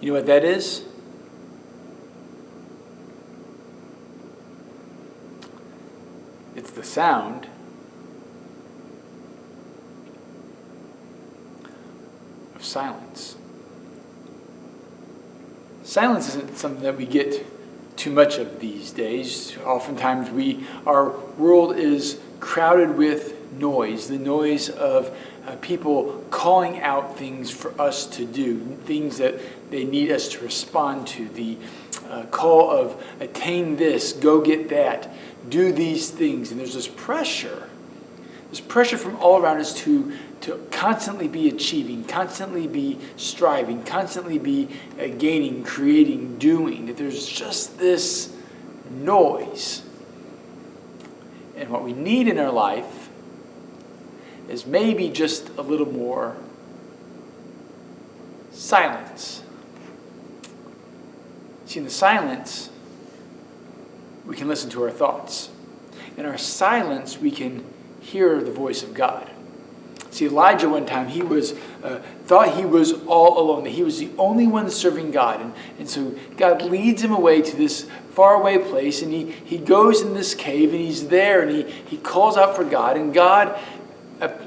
You know what that is? It's the sound of silence. Silence isn't something that we get too much of these days. Oftentimes our world is crowded with noise, the noise of people calling out things for us to do, things that they need us to respond to, the call of attain this, go get that, do these things. And there's this pressure from all around us to constantly be achieving, constantly be striving, constantly be gaining, creating, doing. That there's just this noise. And what we need in our life is maybe just a little more silence. See, in the silence, we can listen to our thoughts. In our silence, we can hear the voice of God. See, Elijah one time, he thought he was all alone, that he was the only one serving God. And so God leads him away to this faraway place, and he goes in this cave, and he's there, and he calls out for God, and God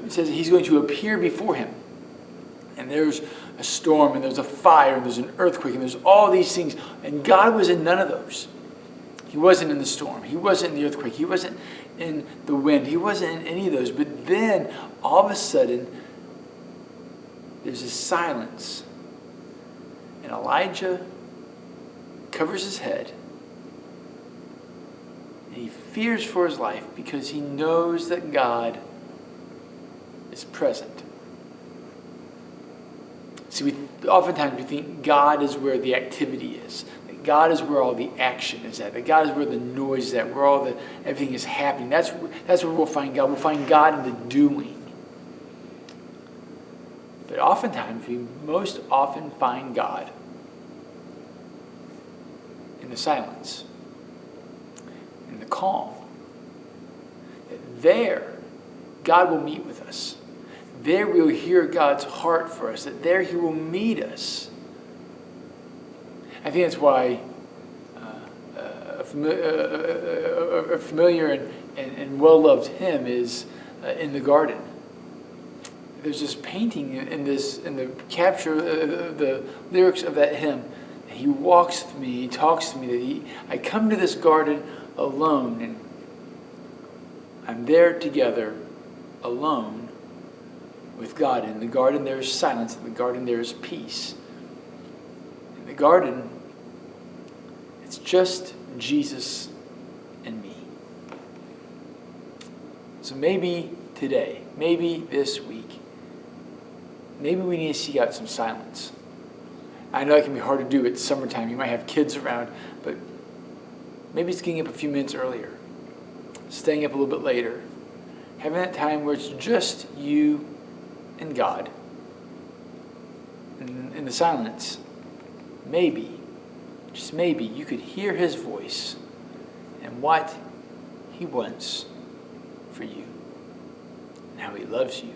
says he's going to appear before him. And there's a storm, and there's a fire, and there's an earthquake, and there's all these things. And God was in none of those. He wasn't in the storm. He wasn't in the earthquake. He wasn't in the wind. He wasn't in any of those. But then, all of a sudden, there's a silence. And Elijah covers his head. And he fears for his life because he knows that God is present. See, oftentimes we think God is where the activity is. That God is where all the action is at. That God is where the noise is at. Where everything is happening. That's where we'll find God. We'll find God in the doing. But oftentimes, we most often find God in the silence, in the calm. There, God will meet with us. There we will hear God's heart for us. That there He will meet us. I think that's why a familiar and well-loved hymn is In the Garden. There's this painting in the capture the lyrics of that hymn. He walks with me, he talks to me, that I come to this garden alone, and I'm there together alone with God. In the garden there is silence, in the garden there is peace. In the garden, it's just Jesus and me. So maybe today, maybe this week, maybe we need to seek out some silence. I know it can be hard to do. It's summertime. You might have kids around, but maybe it's getting up a few minutes earlier, staying up a little bit later, having that time where it's just you and God. And in the silence, maybe, just maybe, you could hear His voice and what He wants for you, and how He loves you,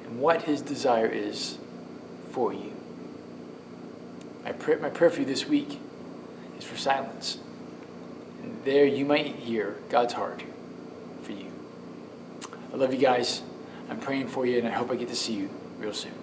and what His desire is for you. My prayer for you this week is for silence. And there you might hear God's heart for you. I love you guys. I'm praying for you, and I hope I get to see you real soon.